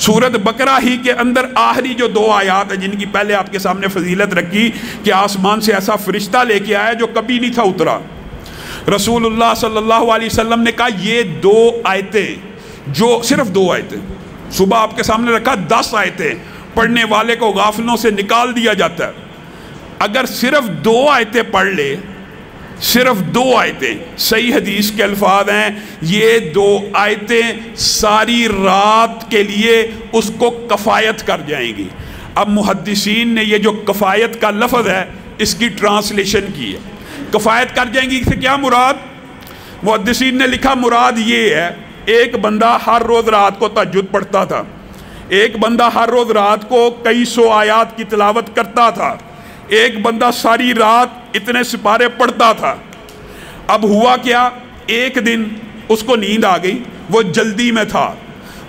سورت بقرہ ہی کے اندر آخری جو 2 آیات ہیں جن کی پہلے آپ کے سامنے فضیلت رکھی کہ آسمان سے ایسا فرشتہ لے کے آیا جو کبھی نہیں تھا اترا. رسول اللہ صلی اللہ علیہ وسلم نے کہا یہ 2 آیتیں جو صرف 2 آیتیں صبح آپ کے سامنے رکھا 10 آیتیں پڑھنے والے کو غافلوں سے نکال دیا جاتا ہے. اگر صرف 2 آیتیں پڑھ لے، صرف 2 آیتیں، صحیح حدیث کے الفاظ ہیں یہ 2 آیتیں ساری رات کے لیے اس کو کفایت کر جائیں گی. اب محدثین نے یہ جو کفایت کا لفظ ہے اس کی ٹرانسلیشن کی ہے. کفایت کر جائیں گی اس سے کیا مراد؟ محدثین نے لکھا مراد یہ ہے ایک بندہ ہر روز رات کو تہجد پڑھتا تھا، ایک بندہ ہر روز رات کو کئی 100 آیات کی تلاوت کرتا تھا، ایک بندہ ساری رات اتنے سپارے پڑھتا تھا. اب ہوا کیا، ایک دن اس کو نیند آ گئی، وہ جلدی میں تھا،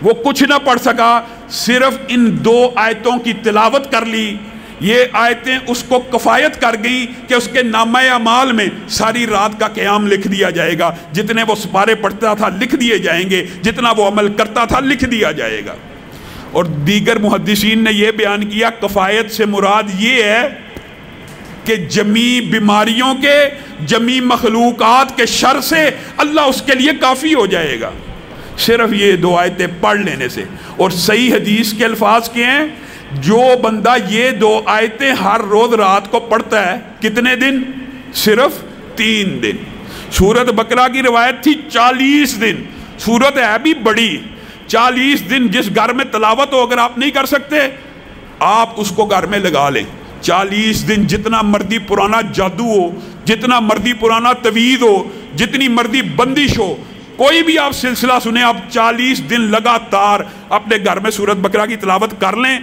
وہ کچھ نہ پڑھ سکا، صرف ان 2 آیتوں کی تلاوت کر لی. یہ آیتیں اس کو کفایت کر گئیں کہ اس کے نامہ اعمال میں ساری رات کا قیام لکھ دیا جائے گا، جتنے وہ سپارے پڑھتا تھا لکھ دیے جائیں گے، جتنا وہ عمل کرتا تھا لکھ دیا جائے گا. اور دیگر محدثین نے یہ بیان کیا کفایت سے مراد یہ ہے کہ جمی بیماریوں کے، جمی مخلوقات کے شر سے اللہ اس کے لیے کافی ہو جائے گا صرف یہ 2 آیتیں پڑھ لینے سے. اور صحیح حدیث کے الفاظ کیا ہیں؟ جو بندہ یہ 2 آیتیں ہر روز رات کو پڑھتا ہے کتنے دن؟ صرف 3 دن. سورت بقرہ کی روایت تھی 40 دن، سورت ہے بھی بڑی. 40 دن جس گھر میں تلاوت ہو اگر آپ نہیں کر سکتے آپ اس کو گھر میں لگا لیں. 40 دن جتنا مرضی پرانا جادو ہو، جتنا مرضی پرانا تویز ہو، جتنی مرضی بندش ہو، کوئی بھی آپ سلسلہ سنیں، آپ 40 دن لگاتار اپنے گھر میں سورت بقرہ کی تلاوت کر لیں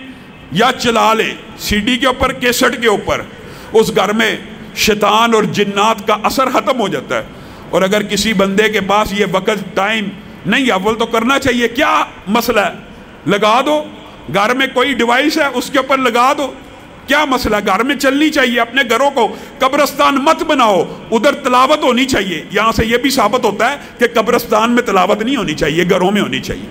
یا چلا لیں سی ڈی کے اوپر، کیسٹ کے اوپر. اس گھر میں شیطان اور جنات کا اثر ختم ہو جاتا ہے. اور اگر کسی بندے کے پاس یہ وقت ٹائم نہیں، اول تو کرنا چاہیے، کیا مسئلہ ہے؟ لگا دو. گھر میں کوئی ڈیوائس ہے اس کے اوپر لگا دو، کیا مسئلہ؟ گھر میں چلنی چاہیے. اپنے گھروں کو قبرستان مت بناؤ، ادھر تلاوت ہونی چاہیے. یہاں سے یہ بھی ثابت ہوتا ہے کہ قبرستان میں تلاوت نہیں ہونی چاہیے، گھروں میں ہونی چاہیے.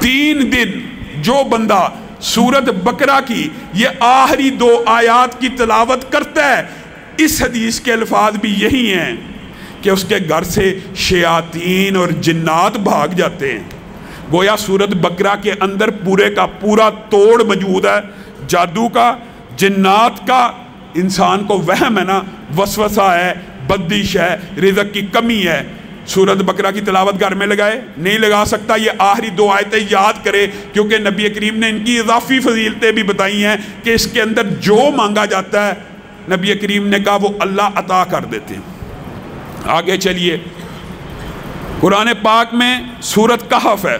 3 دن جو بندہ سورت بقرہ کی یہ آخری 2 آیات کی تلاوت کرتا ہے، اس حدیث کے الفاظ بھی یہی ہیں کہ اس کے گھر سے شیاطین اور جنات بھاگ جاتے ہیں. گویا سورت بقرہ کے اندر پورے کا پورا توڑ موجود ہے، جادو کا، جنات کا. انسان کو وہم ہے نا، وسوسہ ہے، بندش ہے، رزق کی کمی ہے. سورت بقرہ کی تلاوت گھر میں لگائے، نہیں لگا سکتا، یہ آخری 2 آیتیں یاد کرے، کیونکہ نبی کریم نے ان کی اضافی فضیلتیں بھی بتائی ہیں کہ اس کے اندر جو مانگا جاتا ہے نبی کریم نے کہا وہ اللہ عطا کر دیتے ہیں. آگے چلیے، قرآن پاک میں سورت کہف ہے.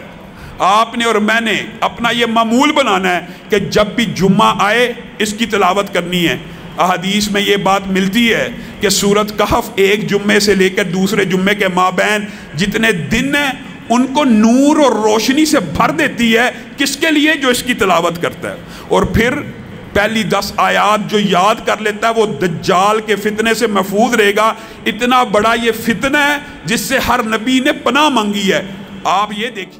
آپ نے اور میں نے اپنا یہ معمول بنانا ہے کہ جب بھی جمعہ آئے اس کی تلاوت کرنی ہے. احادیث میں یہ بات ملتی ہے کہ سورت کہف ایک جمعے سے لے کر دوسرے جمعے کے مابین جتنے دن ہیں ان کو نور اور روشنی سے بھر دیتی ہے. کس کے لیے؟ جو اس کی تلاوت کرتا ہے. اور پھر پہلی 10 آیات جو یاد کر لیتا ہے وہ دجال کے فتنے سے محفوظ رہے گا. اتنا بڑا یہ فتنہ ہے جس سے ہر نبی نے پناہ مانگی ہے. آپ یہ دیکھیں.